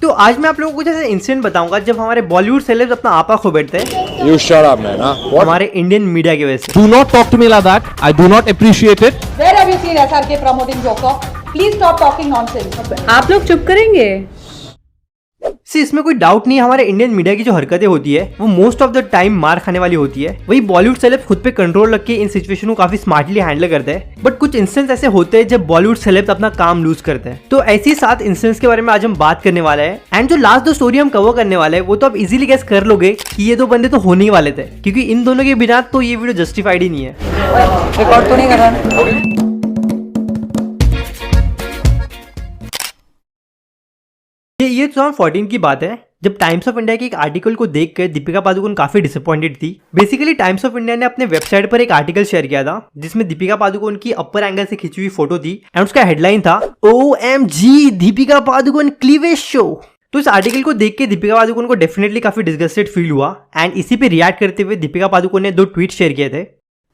तो आज मैं आप लोगों को कुछ ऐसे इंसिडेंट बताऊंगा जब हमारे बॉलीवुड सेलेब्स अपना आपा खो बैठते हैं। You shut up, man. Huh? What? हमारे इंडियन मीडिया की वजह से। Do not talk to me like that. I do not appreciate it. Where have you seen SRK promoting Joker? Please stop talking nonsense. आप लोग चुप करेंगे? इसमें कोई डाउट नहीं है, हमारे इंडियन मीडिया की जो हरकतें होती है वो मोस्ट ऑफ द टाइम मार खाने वाली होती है। वही बॉलीवुड सेलेब्स खुद पे कंट्रोल रख के इन सिचुएशन को काफी स्मार्टली हैंडल करते हैं। बट कुछ इंस्टेंस ऐसे होते हैं जब बॉलीवुड सेलेब्स अपना काम लूज करते हैं। तो ऐसे ही 7 इंस्टेंस के बारे में आज हम बात करने वाले हैं। एंड जो लास्ट 2 स्टोरी हम कवर करने वाले हैं वो तो आप इजीली गेस कर लोगे कि ये 2 बंदे तो होने ही वाले थे, क्योंकि इन दोनों के बिना तो ये वीडियो जस्टिफाइड ही नहीं है। रिकॉर्ड तो नहीं कर रहा। ये 2014 की बात है जब टाइम्स ऑफ इंडिया के एक आर्टिकल को देखकर दीपिका पादुकोण काफी डिसअपॉइंटेड थी। बेसिकली टाइम्स ऑफ इंडिया ने अपने वेबसाइट पर एक आर्टिकल शेयर किया था जिसमें दीपिका पादुकोण की अपर एंगल से खिंची हुई फोटो थी एंड उसका हेडलाइन था OMG Deepika Padukone cleavage show. तो इस आर्टिकल को देख के दीपिका पादुकोण को डेफिनेटली काफी डिसगस्टेड फील हुआ एंड इसी पे रिएक्ट करते हुए दीपिका पादुकोण ने 2 ट्वीट शेयर किए थे।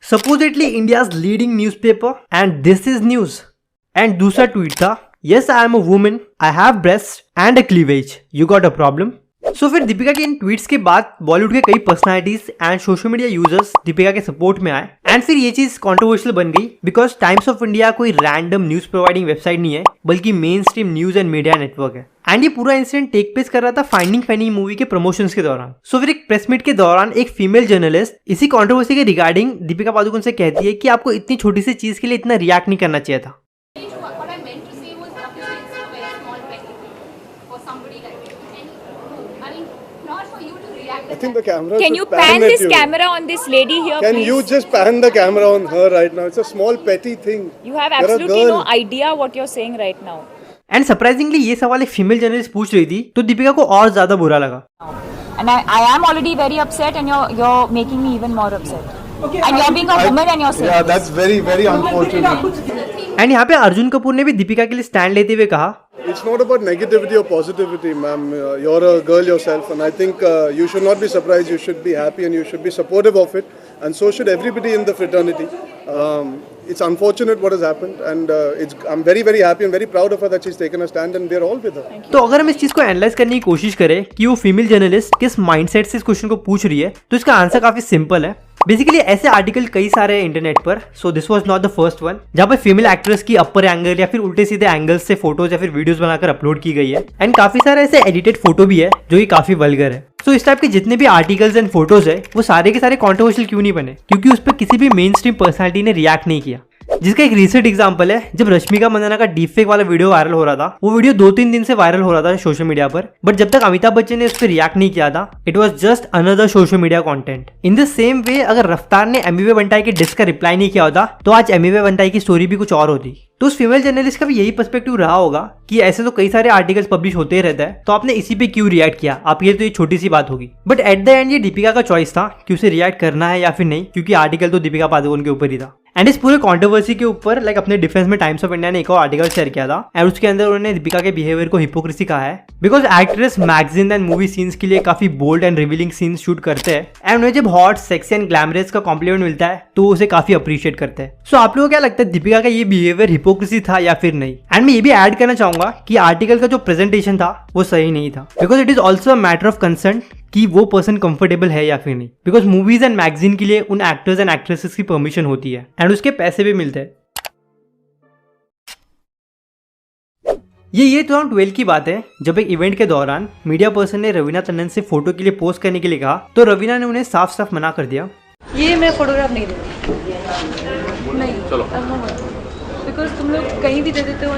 Supposedly India's leading newspaper and this is news. And दूसरा ट्वीट था Yes, I am a woman. I have breasts and a cleavage. You got a problem? So फिर दीपिका के इन ट्वीट्स के बाद बॉलीवुड के कई personalities and social media users Deepika के support में आए एंड फिर ये चीज कंट्रोवर्शियल बन गई बिकॉज टाइम्स ऑफ इंडिया कोई रैंडम न्यूज प्रोवाइडिंग वेबसाइट नहीं है बल्कि main stream news and media network है। एंड ये पूरा इंसिडेंट टेक प्लेस कर रहा था फाइंडिंग फनी मूवी के प्रमोशंस के दौरान। सो फिर एक प्रेस मीट के दौरान एक फीमेल जर्नलिस्ट इसी कंट्रोवर्सी के रिगार्डिंग दीपिका पादुकोण से कहती है कि आपको इतनी छोटी सी चीज के लिए इतना रिएक्ट नहीं करना चाहिए था। I think the camera. Can you pan this camera on this lady here, Can please? you just pan the camera on her right now? It's a small petty thing. You have You're a absolutely girl. no idea what you're saying right now. And surprisingly ये सवाल एक female journalist पूछ रही थी तो दीपिका को और ज्यादा बुरा लगा। And I am already very upset, and you're making me even more upset. Okay, and you're being a woman and you're saying Yeah, that's very unfortunate. And यहाँ पे अर्जुन कपूर ने भी दीपिका के लिए स्टैंड लेते हुए कहा It's not about negativity or positivity, ma'am. You're a girl yourself, and I think you should not be surprised. You should be happy, and you should be supportive of it, and so should everybody in the fraternity. It's unfortunate what has happened, and I'm very happy and very proud of her that she's taken a stand, and we're all with her. तो अगर हम इस चीज को analyse करने की कोशिश करें कि वो फीमेल जर्नलिस्ट किस माइंडसेट से इस क्वेश्चन को पूछ रही है तो इसका आंसर काफी सिंपल है। बेसिकली ऐसे आर्टिकल कई सारे हैं इंटरनेट पर, so this was not the first one जहाँ पे फीमेल एक्ट्रेस की अपर एंगल या फिर उल्टे सीधे एंगल्स से फोटोज या फिर वीडियोस बनाकर अपलोड की गई है एंड काफी सारे ऐसे एडिटेड फोटो भी है जो कि काफी वल्गर है। सो इस टाइप के जितने भी आर्टिकल्स एंड फोटोज है वो सारे के सारे कंट्रोवर्शियल क्यों नहीं बने, क्योंकि उस पर किसी भी मेन स्ट्रीम पर्सनैलिटी ने रिएक्ट नहीं किया। जिसका एक रिसेंट एग्जांपल है जब रश्मिका मंदाना का डीपफेक वाला वीडियो वायरल हो रहा था। वो वीडियो 2-3 दिन से वायरल हो रहा था सोशल मीडिया पर, बट जब तक अमिताभ बच्चन ने उस पर रिएक्ट नहीं किया था it was just another social media content. In the same way अगर रफ्तार ने एमिवे बंटाई के डिस्क का रिप्लाई नहीं किया होता तो आज एमिवे बंटाई की स्टोरी भी कुछ और होती। तो उस फीमेल जर्नलिस्ट का भी यही पर्सपेक्टिव रहा होगा कि ऐसे तो कई सारे आर्टिकल्स पब्लिश होते ही रहता है तो आपने इसी पे क्यों रिएक्ट किया, आपके लिए तो ये छोटी सी बात होगी। बट एट द एंड ये दीपिका का चॉइस था कि उसे रिएक्ट करना है या फिर नहीं, क्योंकि आर्टिकल तो दीपिका पादुकोण के ऊपर ही था। एंड इस पूरे कंट्रोवर्सी के ऊपर अपने डिफेंस में टाइम्स ऑफ इंडिया ने एक और आर्टिकल शेयर किया था एंड उसके अंदर उन्होंने दीपिका के बिहेवियर को हिपोक्रेसी कहा है because actress magazine and movie scenes के लिए काफी bold and revealing scenes shoot करते हैं एंड उन्हें जब हॉट सेक्सी एंड ग्लैमरस का कॉम्प्लीमेंट मिलता है तो उसे काफी अप्रिशिएट करते हैं। सो आप लोगों को क्या लगता है दीपिका का ये बिहेवियर हिपोक्रेसी था या फिर नहीं? एंड मैं ये भी ऐड करना चाहूंगा कि आर्टिकल का जो प्रेजेंटेशन था वो सही नहीं था because it is also a matter of concern कि वो पर्सन कंफर्टेबल है या फिर नहीं, बिकॉज मूवीज एंड मैगजीन के लिए उन एक्टर्स एंड एक्ट्रेसेस की परमिशन होती है एंड उसके पैसे भी मिलते हैं। ये 2012 की बात है जब एक इवेंट के दौरान मीडिया पर्सन ने रवीना टंडन से फोटो के लिए पोस्ट करने के लिए कहा तो रवीना ने उन्हें साफ साफ मना कर दिया। ये मैं फोटोग्राफ नहीं दूंगी, नहीं चलो बिकॉज तुम लोग कहीं भी दे देते हो।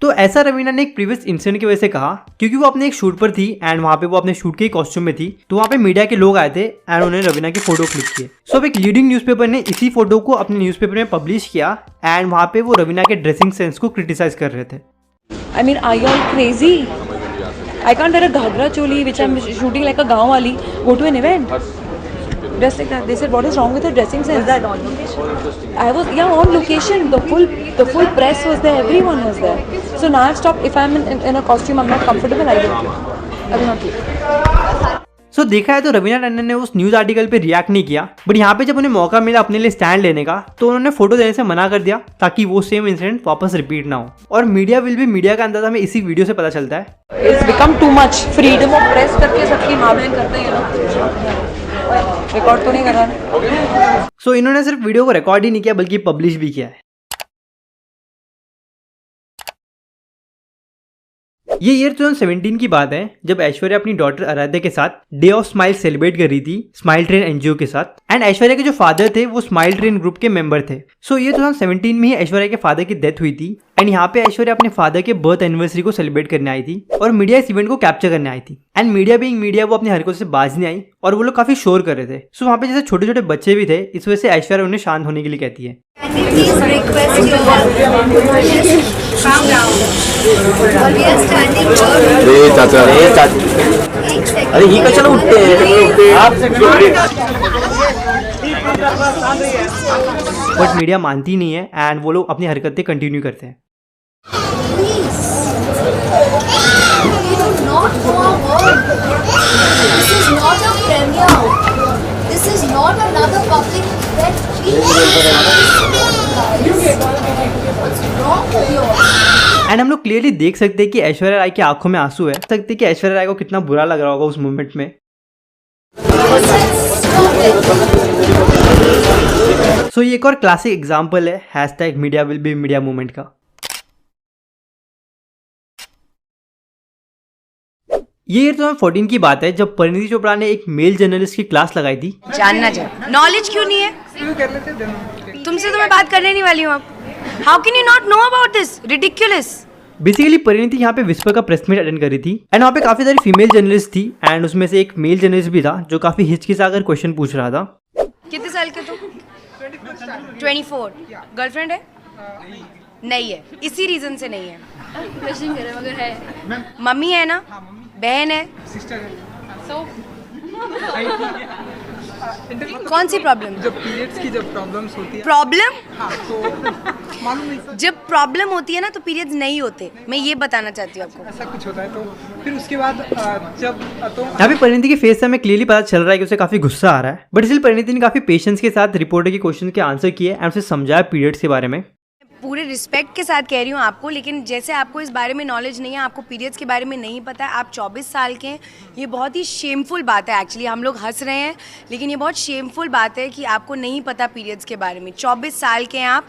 तो ऐसा रवीना ने एक प्रीवियस इंसिडेंट की वजह से कहा क्योंकि वो अपने एक शूट पर थी एंड वहाँ पे वो अपने शूट के कॉस्ट्यूम में थी तो वहाँ पे मीडिया के लोग आए थे एंड उन्होंने रवीना की फोटो क्लिक किए। सो अब एक लीडिंग न्यूज़पेपर ने इसी फोटो को अपने न्यूज़पेपर में पब्लिश किया एंड वहाँ पे वो रवीना के ड्रेसिंग सेंस को क्रिटिसाइज कर रहे थे। I mean, are you all crazy? I can't wear a ghagra choli which I'm shooting like a gaon wali, go to an event. Dress like that. They said, what is wrong with her dressing sense? Was that on location? I was, yeah, on location. The full press was there. Everyone was there. So now I've stopped. If I'm in a costume, I'm not comfortable. I will not keep. सो सो देखा है तो रवीना टंडन ने उस news article पे react नहीं किया, but यहाँ पे जब उन्हें मौका मिला अपने लिए स्टैंड लेने का तो उन्होंने फोटो देने से मना कर दिया ताकि वो सेम इंसिडेंट वापस रिपीट ना हो। और मीडिया विल भी मीडिया का अंदाजा हमें इसी वीडियो से पता चलता है। It's become too much. Freedom of press करके सबकी माँ बहन करते हैं ना, रिकॉर्ड तो नहीं कर रहा। सो इन्होंने सिर्फ वीडियो को रिकॉर्ड ही नहीं किया बल्कि पब्लिश भी किया है। ये ईयर 2017 की बात है जब ऐश्वर्या अपनी डॉटर आराध्या के साथ डे ऑफ स्माइल सेलिब्रेट कर रही थी स्माइल ट्रेन एनजीओ के साथ। एंड ऐश्वर्या के जो फादर थे वो स्माइल ट्रेन ग्रुप के मेंबर थे। सो ये 2017 में ही ऐश्वर्या के फादर की डेथ हुई थी एंड यहाँ पे ऐश्वर्या अपने फादर के बर्थ एनिवर्सरी को सेलिब्रेट करने आई थी और मीडिया इस इवेंट को कैप्चर करने आई थी। एंड मीडिया बीइंग मीडिया वो अपनी हरकतों से बाज नहीं आई और वो लोग काफी शोर कर रहे थे। सो वहाँ पे जैसे छोटे छोटे बच्चे भी थे, इस वजह से ऐश्वर्या उन्हें शांत होने के लिए कहती है। अरे ही का चलो उठते हैं आपसे बट मीडिया मानती नहीं है एंड वो लोग अपनी हरकतें कंटिन्यू करते हैं। एंड हम लोग क्लियरली देख सकते हैं कि ऐश्वर्या राय की आंखों में आंसू है। सकते हैं कि ऐश्वर्या राय को कितना बुरा लग रहा होगा उस मोमेंट में। सो ये एक और क्लासिक एग्जांपल है hashtag media will be media movement का। ये 2014 की बात है जब परिणीति चोपड़ा ने एक मेल जर्नलिस्ट की क्लास लगाई थी। जानना चाहिए नॉलेज क्यों नहीं है तुमसे, तो मैं बात करने नहीं वाली हूँ। आप how can you not know about this ridiculous. Basically Parineeti यहाँ पे विस्पर का प्रेस मीट अटेंड करी थी एंड वहाँ पे काफी सारी फीमेल जर्नलिस्ट थी एंड उसमें से एक मेल जर्नलिस्ट भी था जो काफी हिचकिचाकर क्वेश्चन पूछ रहा था। कितने साल के तुम? 24। गर्लफ्रेंड है? नहीं है, इसी रीजन से नहीं है। मम्मी है ना, बहन है, कौन सी प्रॉब्लम? जब पीरियड्स की जब प्रॉब्लम्स होती है। प्रॉब्लम? हाँ, तो मालूम नहीं जब प्रॉब्लम होती है ना तो पीरियड्स नहीं होते, मैं ये बताना चाहती हूँ आपको। ऐसा कुछ होता है तो फिर उसके बाद जब तो यहाँ पे परिणीति के फेस से हमें क्लियरली पता चल रहा है कि उसे काफी गुस्सा आ रहा है, बट इसलिए परिणीति ने काफी पेशेंस के साथ रिपोर्टर के क्वेश्चन के आंसर किए एंड उसे समझाया पीरियड्स के बारे में। पूरे रिस्पेक्ट के साथ कह रही हूँ आपको, लेकिन जैसे आपको इस बारे में नॉलेज नहीं है, आपको पीरियड्स के बारे में नहीं पता है, आप 24 साल के हैं, ये बहुत ही शेमफुल बात है। एक्चुअली हम लोग हंस रहे हैं लेकिन ये बहुत शेमफुल बात है कि आपको नहीं पता पीरियड्स के बारे में। 24 साल के हैं आप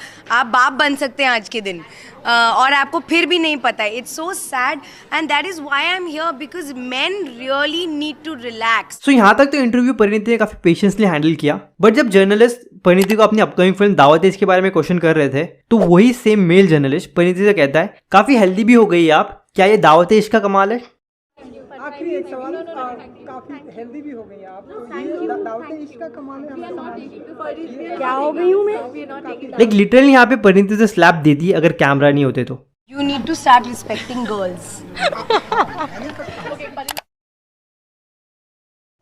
बाप बन सकते हैं आज के दिन और आपको फिर भी नहीं पता है। It's so sad and that is why I am here because men really need to relax. सो यहाँ तक तो इंटरव्यू परिणीति ने काफी पेशेंसली हैंडल किया, बट जब जर्नलिस्ट परिणीति को अपनी अपकमिंग फिल्म दावत इसके बारे में क्वेश्चन कर रहे थे तो वही सेम मेल जर्नलिस्ट परिणीति से कहता है काफी हेल्दी भी हो गई आप, क्या ये दावत इश्क का कमाल है? आखिरी एक सवाल, काफी हेल्दी भी हो गई आप, तो ये दावत इश्क का कमाल है। क्या हो गई हूँ मैं? लाइक लिटरली यहाँ पे परिणीति से स्लैप देती अगर कैमरा नहीं होते तो। You need to start respecting girls.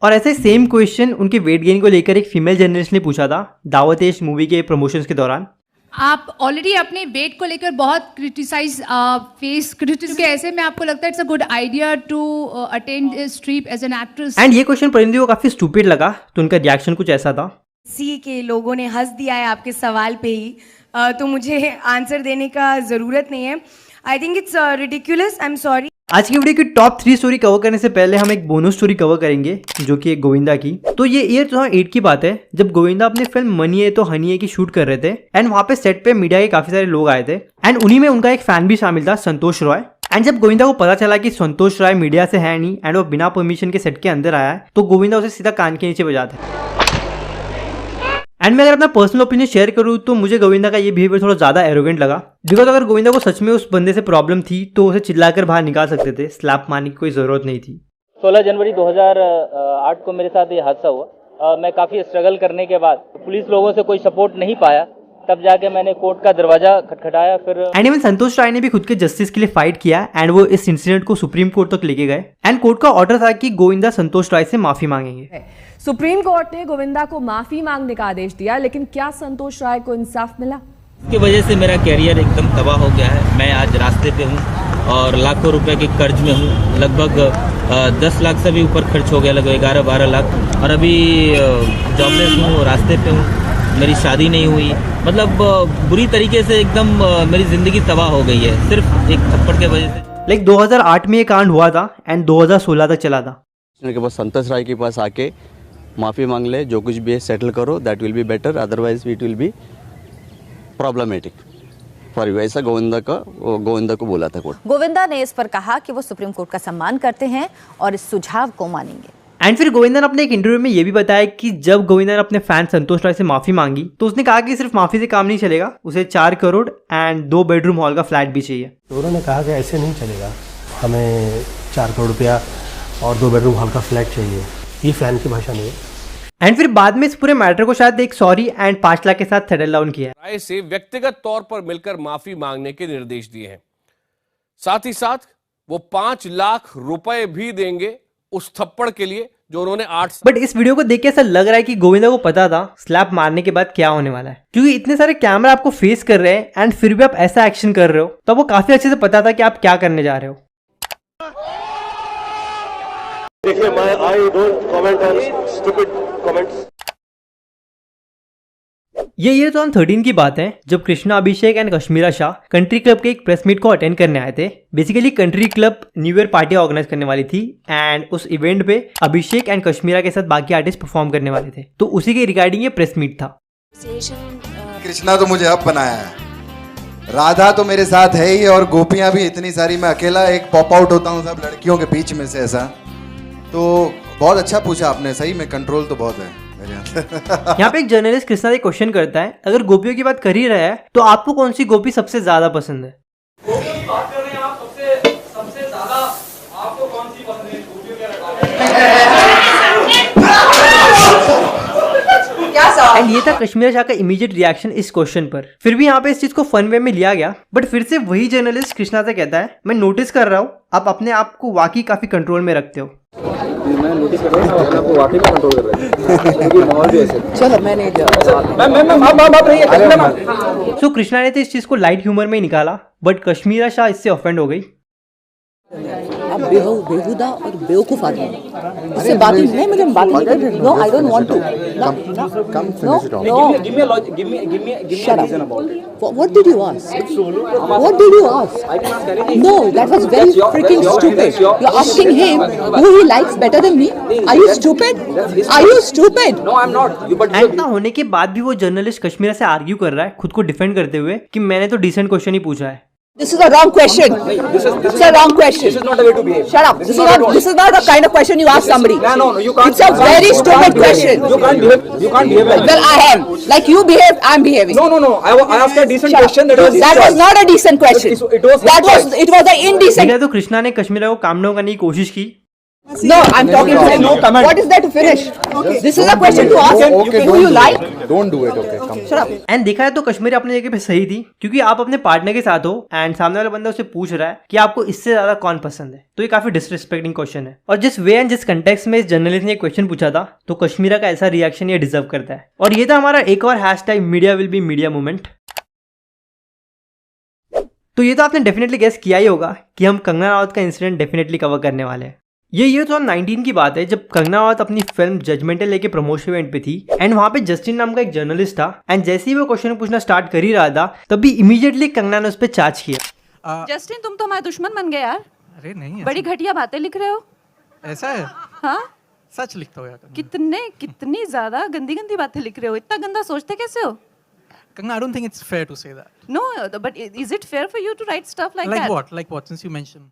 और ऐसे सेम क्वेश्चन उनके वेट गेन को लेकर एक फीमेल जर्नलिस्ट ने पूछा था दावत इश्क मूवी के प्रमोशंस के दौरान। आप ऑलरेडी अपने वेट को लेकर बहुत क्रिटिसाइज फेस क्रिटिसिज्म के, ऐसे में आपको लगता है it's a good idea to attend this trip as an actress? And ये क्वेश्चन परिणीति को काफी स्टूपिड लगा तो उनका रिएक्शन कुछ ऐसा था। सी के लोगों ने हंस दिया है आपके सवाल पे ही, तो मुझे आंसर देने का ज़रूरत नहीं है। I think it's ridiculous, I am sorry. आज की वीडियो की टॉप 3 स्टोरी कवर करने से पहले हम एक बोनस स्टोरी कवर करेंगे जो कि एक गोविंदा की। तो ये ईयर 2008 की बात है जब गोविंदा अपनी फिल्म मनी है तो हनी है की शूट कर रहे थे एंड वहाँ पे सेट पे मीडिया के काफी सारे लोग आए थे एंड उन्हीं में उनका एक फैन भी शामिल था, संतोष रॉय। एंड जब गोविंदा को पता चला कि संतोष रॉय मीडिया से है नहीं एंड वो बिना परमिशन के सेट के अंदर आया है तो गोविंदा उसे सीधा कान के नीचे बजाता है। एंड मैं अगर अपना पर्सनल ओपिनियन शेयर करूँ तो मुझे गोविंदा का ये बिहेवियर थोड़ा ज्यादा एरोगेंट लगा, बिकॉज अगर गोविंदा को सच में उस बंदे से प्रॉब्लम थी तो उसे चिल्लाकर बाहर निकाल सकते थे, स्लैप मारने की कोई जरूरत नहीं थी। 16 जनवरी 2008 को मेरे साथ ये हादसा हुआ। मैं काफ़ी स्ट्रगल करने के बाद पुलिस लोगों से कोई सपोर्ट नहीं पाया, तब जाके मैंने कोर्ट का दरवाजा खटखटाया। फिर एंड इवन संतोष राय ने भी खुद के जस्टिस के लिए फाइट किया एंड वो इस इंसिडेंट को सुप्रीम कोर्ट तक लेके गए एंड कोर्ट का ऑर्डर था कि गोविंदा संतोष राय से माफी मांगेंगे। सुप्रीम कोर्ट ने गोविंदा को माफी मांगने का आदेश दिया, लेकिन क्या संतोष राय को इंसाफ मिला? इसकी वजह से मेरा कैरियर एकदम तबाह हो गया है। मैं आज रास्ते पे हूँ और लाखों रुपए के कर्ज में हूँ। लगभग 10 लाख से भी ऊपर खर्च हो गया, लगभग 11-12 लाख। और अभी जॉबलेस हूँ, रास्ते पे हूँ, मेरी शादी नहीं हुई। मतलब बुरी तरीके से एकदम मेरी ज़िंदगी तबाह हो गई है सिर्फ एक थप्पड़ के वजह से। लाइक 2008 में ये कांड हुआ था एंड 2016 तक चला था। के पास संतोष राय के पास आके माफ़ी मांग ले, जो कुछ भी है सेटल करो, that will be better, otherwise it will be problematic for you. ऐसा गोविंदा को बोला था कोर्ट। गोविंदा ने इस पर कहा कि वो सुप्रीम कोर्ट का सम्मान करते हैं और इस सुझाव को मानेंगे। एंड फिर गोविंदा ने अपने एक इंटरव्यू में ये भी बताया कि जब गोविंदा ने अपने फैन संतोष राय से माफी मांगी तो उसने कहा कि सिर्फ माफी से काम नहीं चलेगा, उसे 4 करोड़ एंड 2 बेडरूम हॉल का फ्लैट भी चाहिए। तो उन्होंने कहा कि ऐसे नहीं चलेगा, हमें 4 करोड़ रुपया और 2 बेडरूम हॉल का फ्लैट चाहिए। ये फैन की भाषा नहीं है। एंड फिर बाद में इस पूरे मैटर को शायद एक सॉरी एंड 5 लाख के साथ सेटल डाउन किया। राय से व्यक्तिगत तौर पर मिलकर माफी मांगने के निर्देश दिए हैं। साथ ही साथ वो 5 लाख रुपए भी देंगे उस थप्पड़ के लिए जो उन्होंने 8। बट इस वीडियो को देख के ऐसा लग रहा है कि गोविंदा को पता था स्लैप मारने के बाद क्या होने वाला है, क्योंकि इतने सारे कैमरा आपको फेस कर रहे हैं एंड फिर भी आप ऐसा एक्शन कर रहे हो, तो वो काफी अच्छे से पता था कि आप क्या करने जा रहे हो। देखिए, I don't comment on stupid comments. ये ईयर 2013 की बात है जब Krishna Abhishek and Kashmira Shah country club के एक प्रेस मीट को अटेंड करने आए थे। Basically country club new year party organize करने वाली थी एंड उस इवेंट पे अभिषेक एंड कश्मीरा के साथ बाकी आर्टिस्ट परफॉर्म करने वाले थे, तो उसी के रिगार्डिंग ये प्रेस मीट था। कृष्णा तो मुझे अब बनाया है, राधा तो मेरे साथ है ही, और गोपियां भी इतनी सारी, मैं अकेला एक पॉप आउट होता हूँ सब लड़कियों के बीच में से ऐसा। तो बहुत अच्छा पूछा आपने, सही में कंट्रोल तो बहुत है। यहाँ पे एक जर्नलिस्ट कृष्णा से क्वेश्चन करता है, अगर गोपियों की बात कर ही रहा है तो आपको कौन सी गोपी सबसे ज्यादा पसंद है? एंड ये था कश्मीरा शाह का इमीडिएट रिएक्शन इस क्वेश्चन पर। फिर भी यहाँ पे इस चीज को फन वे में लिया गया, बट फिर से वही जर्नलिस्ट कृष्णा से कहता है, मैं नोटिस कर रहा हूँ आप अपने आप को वाकई काफी कंट्रोल में रखते हो। मैं नोटिस कर रहा हूं आपको वाकई में कंट्रोल कर रहे हैं, क्योंकि माहौल भी ऐसे। चलो मैंने सो कृष्णा ने तो इस चीज को लाइट ह्यूमर में ही निकाला, बट कश्मीरा शाह इससे ऑफेंड हो गई। आप बेहुदा और बेवकूफ आदमी, इससे बात नहीं, मुझे बात नहीं करनी। No, I don't want to. Shut up. What did you ask? What did you ask? No, that was very freaking stupid. You are asking him who he likes better than me? Are you stupid? Are you stupid? No, I am not. And ना होने के बाद भी वो journalist Kashmira से argue कर रहा है, खुद को डिफेंड करते हुए कि मैंने तो डिसेंट क्वेश्चन ही पूछा है। This is a wrong question. This is a wrong question. This is not the way to behave. Shut up. This is not the kind of question you ask somebody. No, you can't. It's a very stupid question. You can't behave like that. Well, I am. Like you behave, I'm behaving. No. I asked a decent question. That was not a decent question. It was an indecent. तो कृष्णा ने कश्मीरा को calm down करने की कोशिश की। No, I'm talking to him. No comment. What is there to finish? This is a question to ask. Who you like? Don't do it. Okay, come. Shut up. And देखा है तो कश्मीर अपनी जगह पे सही थी, क्योंकि आप अपने पार्टनर के साथ हो एंड सामने वाला बंदा उसे पूछ रहा है कि आपको इससे ज्यादा कौन पसंद है, तो ये काफी डिसरिस्पेक्टिंग क्वेश्चन है। और जिस वे एंड जिस कंटेक्स्ट में इस जर्नलिस्ट ने क्वेश्चन पूछा था, तो कश्मीरा का ऐसा रिएक्शन ये डिजर्व करता है। और ये था हमारा एक और hashtag media will be media movement. तो ये तो आपने डेफिनेटली गेस किया ही होगा कि हम कंगना रावत का इंसिडेंट डेफिनेटली कवर करने वाले हैं। ये ईयर 2019 की बात है जब कंगना रावत अपनी फिल्म जजमेंटल लेके प्रमोशन इवेंट पे थी एंड वहां पे जस्टिन नाम का एक जर्नलिस्ट था एंड जैसे ही वो क्वेश्चन पूछना स्टार्ट कर ही रहा था तभी इमीडिएटली कंगना ने उस पर चार्ज किया। जस्टिन, तुम तो हमारे दुश्मन बन गए यार। अरे नहीं, बड़ी घटिया बातें लिख रहे हो। ऐसा है? हाँ, सच लिखता हो यार। कितनी ज्यादा गंदी बातें लिख रहे हो। इतना गंदा सोचते कैसे हो? Kangna, I don't think it's fair to say that. No, but is it fair for you to write stuff like that? Like what? Since you mentioned.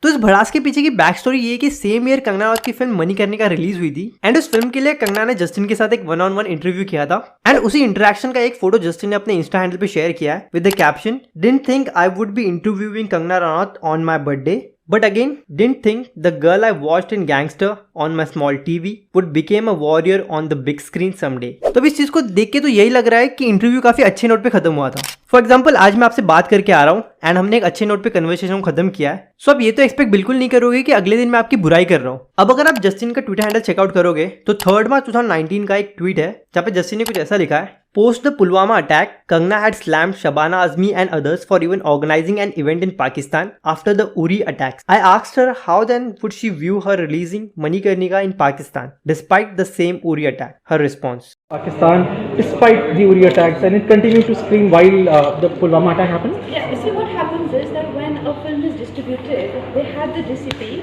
तो इस भड़ास के पीछे की बैक स्टोरी ये है कि सेम ईयर कंगना रावत की फिल्म मनी करने का रिलीज हुई थी एंड उस फिल्म के लिए कंगना ने जस्टिन के साथ एक 1-on-1 इंटरव्यू किया था एंड उसी इंटरेक्शन का एक फोटो जस्टिन ने अपने इंस्टा हैंडल पे शेयर किया है with the caption, didn't think I would be interviewing Kangana Rawat on my birthday, but again didn't think the girl I watched in Gangster on my small TV would become a warrior on the big screen someday। तो इस चीज को देख के तो यही लग रहा है कि इंटरव्यू काफी अच्छे नोट पे खत्म हुआ था। फॉर एग्जाम्पल आज मैं आपसे बात करके आ रहा हूँ एंड हमने एक अच्छे नोट पे कन्वर्सेशन को खत्म किया है, सो अब ये तो एक्सपेक्ट बिल्कुल नहीं करोगे कि अगले दिन मैं आपकी बुराई कर रहा हूँ। अब अगर आप जस्टिन का ट्विटर हैंडल चेकआउट करोगे तो 3 मार्च 2019 का एक ट्वीट है जहाँ पे जस्टिन ने कुछ ऐसा लिखा है Post the Pulwama attack, Kangana had slammed Shabana Azmi and others for even organizing an event in Pakistan after the Uri attacks. I asked her how then would she view her releasing Manikarnika in Pakistan despite the same Uri attack. Her response: Pakistan, despite the Uri attacks, and it continued to scream while the Pulwama attack happened. Yeah, you see what happens is that when a film is distributed, they have the DCP,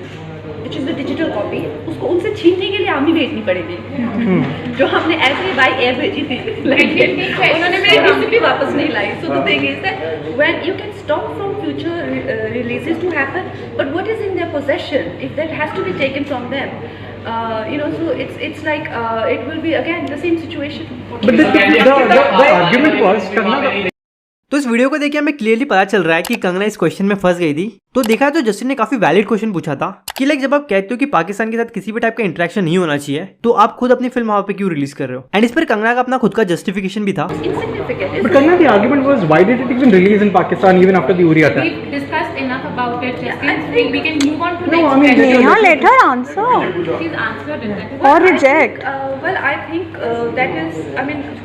which is the digital copy. उसको उनसे छीनने के लिए आमी भेजनी पड़ेगी जो हमने ऐसे ही बाई एयर भेजी थी लेकिन उन्होंने मेरी DCP वापस नहीं लाई. So the thing is that when you can stop from future releases to happen, but what is in their possession if that has to be taken from them? So it's like it will be again the same situation. But the argument was Kangana. तो इस video को देखिए हमें clearly पता चल रहा है कि कंगना इस क्वेश्चन में फंस गई थी. तो देखा तो जस्टिन ने काफी वैलिड क्वेश्चन पूछा था कि लाइक जब आप कहते हो कि पाकिस्तान के साथ किसी भी टाइप का इंटरेक्शन नहीं होना चाहिए तो आप खुद अपनी फिल्म वहां पे क्यों रिलीज कर रहे हो. एंड इस पर कंगना का अपना खुद का जस्टिफिकेशन भी था. But Kangana, the argument was, why did it even release in Pakistan even after the Uri attack? We've discussed enough about it. We can move on to No, next I mean, question. let her answer. She's answered it. Or reject. I think that is,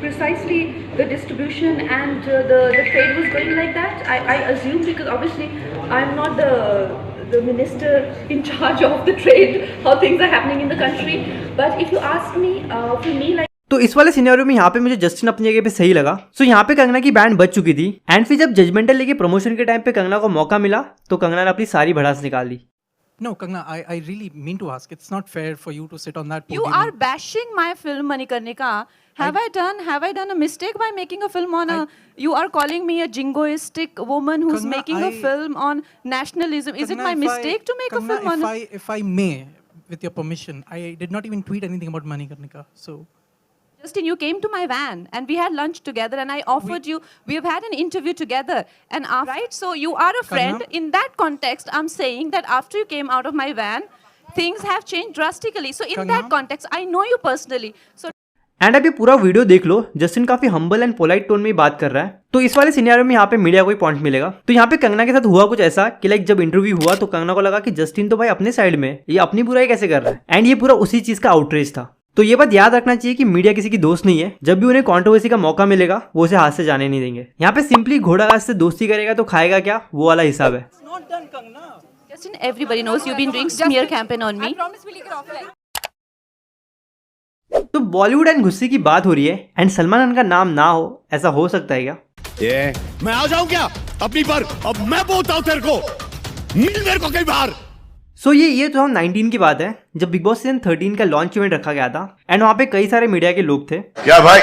precisely the distribution and the trade was going like that. I assume because obviously I'm not the minister in charge of the trade, how things are happening in the country. But if you ask me, for me like. तो इस वाले scenario में यहाँ पे मुझे Justin अपनी जगह पे सही लगा. सो यहाँ पे कंगना की बैंड बच चुकी थी एंड फिर जब जजमेंटल लेके प्रमोशन के टाइम पे कंगना को मौका मिला तो कंगना ने अपनी सारी भड़ास निकाल दी. No, Kangana, I really mean to ask. It's not fair for you to sit on that podium. You are bashing my film Manikarnika. Have I done a mistake by making a film on you are calling me a jingoistic woman who's Kangana, making a film on nationalism. Is it Kangana, my mistake to make Kangana, a film on if I may, with your permission, I did not even tweet anything about Manikarnika. So Justin, you came to my van and we had lunch together and I offered you, we have had an interview together and after, right? So you are a friend. Kangana? In that context, I'm saying that after you came out of my van, things have changed drastically. So in that context, I know you personally. So and अब ये पूरा video देख लो, Justin काफी humble and polite tone में ही बात कर रहा है. तो इस वाले सिनेरियो में यहाँ पे मीडिया को ही पॉइंट मिलेगा. तो यहाँ पे कंगना के साथ हुआ कुछ ऐसा कि लाइक जब इंटरव्यू हुआ तो कंगना को लगा कि जस्टिन तो भाई अपने साइड में, ये अपनी बुराई कैसे कर रहा है. एंड ये पूरा उसी चीज का आउटरीच था. तो ये बात याद रखना चाहिए कि मीडिया किसी की दोस्त नहीं है. जब भी उन्हें कंट्रोवर्सी का मौका मिलेगा वो उसे हाथ से जाने नहीं देंगे. यहाँ पे सिंपली घोड़ा घास से दोस्ती करेगा तो खाएगा क्या, वो वाला हिसाब है. Justin, everybody knows you've been doing smear campaign on me. तो बॉलीवुड एंड गुस्से की बात हो रही है एंड सलमान खान का नाम ना हो, ऐसा हो सकता है क्या? मैं आ जाऊं क्या अपनी पर? अब मैं बोलता हूं तेरे को, मिल मेरे को कई बार. सो ये ईयर 2019 की बात है जब बिग बॉस सीजन 13 का लॉन्च इवेंट रखा गया था एंड वहाँ पे कई सारे मीडिया के लोग थे. क्या भाई,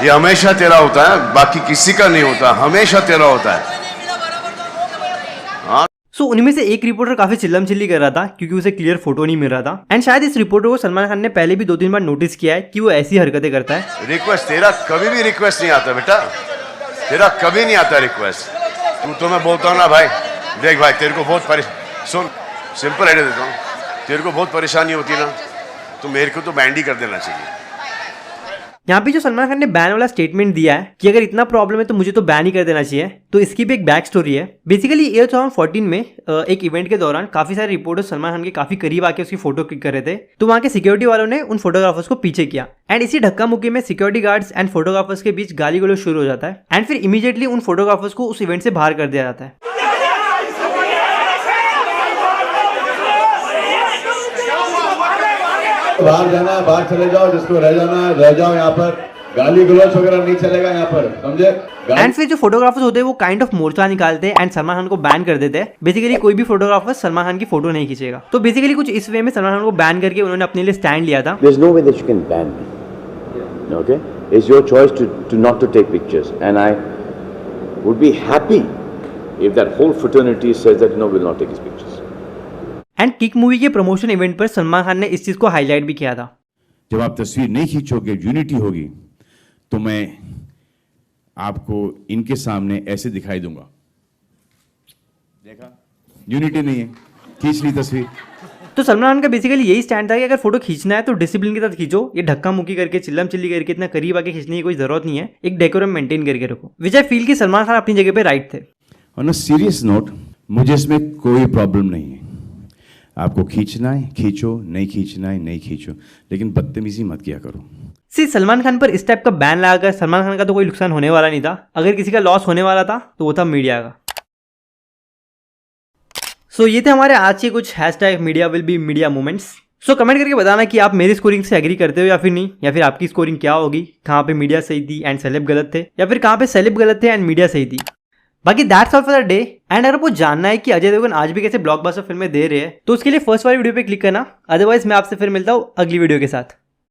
ये हमेशा तेरा होता है, बाकी किसी का नहीं होता, हमेशा तेरा होता है. सो उनमें से एक रिपोर्टर काफी चिल्लम चिल्ली कर रहा था क्योंकि उसे क्लियर फोटो नहीं मिल रहा था. एंड शायद इस रिपोर्टर को सलमान खान ने पहले भी 2-3 बार नोटिस किया है कि वो ऐसी हरकतें करता है. रिक्वेस्ट तेरा कभी भी रिक्वेस्ट नहीं आता बेटा, तेरा कभी नहीं आता रिक्वेस्ट. तू तो मैं बोलता हूँ ना भाई, देख भाई तेरे को बहुत सुन, सिंपल आइडिया देता हूँ, तेरे को बहुत परेशानी होती है ना तो मेरे को तो बैंड ही कर देना चाहिए. यहाँ पे जो सलमान खान ने बैन वाला स्टेटमेंट दिया है कि अगर इतना प्रॉब्लम है तो मुझे तो बैन ही कर देना चाहिए, तो इसकी भी एक बैक स्टोरी है. बेसिकली ईयर 2014 में एक इवेंट के दौरान काफी सारे रिपोर्टर्स सलमान खान के काफी करीब आके उसकी फोटो क्लिक कर रहे थे. तो वहाँ के सिक्योरिटी वालों ने उन फोटोग्राफर्स को पीछे किया एंड इसी धक्का मुक्की में सिक्योरिटी गार्ड्स एंड फोटोग्राफर्स के बीच गाली गलौज शुरू हो जाता है एंड फिर इमीडिएटली उन फोटोग्राफर्स को उस इवेंट से बाहर कर दिया जाता है. बाहर जाना है बाहर चले जाओ, जिसको रह जाना है रह जाओ. यहाँ पर गाली गलौज वगैरह नहीं चलेगा यहाँ पर, समझे? एंड फिर जो फोटोग्राफर्स होते हैं वो काइंड ऑफ मोर्चा निकालते हैं एंड सलमान खान को बैन कर देते हैं. बेसिकली कोई भी फोटोग्राफर सलमान खान की फोटो नहीं खींचेगा. तो बेसिकली कुछ इस वे में सलमान खान को बैन करके उन्होंने अपने लिए स्टैंड लिया था. There's no way that you can ban me. Okay? It's your choice to not to take pictures, and I would be happy if that whole fraternity says that no, we'll not take his pictures. And kick movie के promotion event पर सलमान खान ने इस चीज को highlight भी किया था. जब आप तस्वीर नहीं खींचोगे, यूनिटी होगी, तो मैं आपको इनके सामने ऐसे दिखाई दूंगा. देखा, यूनिटी नहीं है, खींच ली तस्वीर. तो सलमान खान का बेसिकली यही स्टैंड था कि अगर फोटो खींचना है तो डिसिप्लिन के साथ खींचो, ये धक्का मुक्की करके चिल्लम चिल्ली करके इतना करीब आके खींचने की कोई जरूरत नहीं है. एक डेकोरम मेंटेन करके रखो. विच आई फील कि सलमान खान अपनी जगह पे राइट थे. ऑन अ सीरियस नोट, मुझे इसमें कोई प्रॉब्लम नहीं है. आपको खींचना है खींचो, नहीं खींचना है नहीं खींचो, लेकिन बदतमीजी मत किया करो. सी सलमान खान पर इस टाइप का बैन लगाकर सलमान खान का तो कोई नुकसान होने वाला नहीं था। अगर किसी का लॉस होने वाला था तो वो था मीडिया का। सो ये थे हमारे आज के कुछ hashtag media will be media moments. So comment करके बताना कि आप मेरी स्कोरिंग से एग्री करते हो या फिर नहीं, या फिर आपकी स्कोरिंग क्या होगी, कहाँ पे मीडिया सही थी एंड सेलेब गलत थे, या फिर कहाँ पे सेलेब गलत थे एंड मीडिया सही थी। बाकी that's all for the day. And अगर आपको जानना है कि अजय देवगन आज भी कैसे ब्लॉकबस्टर फिल्में दे रहे हैं तो उसके लिए फर्स्ट वाली वीडियो पे क्लिक करना। अदरवाइज मैं आपसे फिर मिलता हूँ अगली वीडियो के साथ।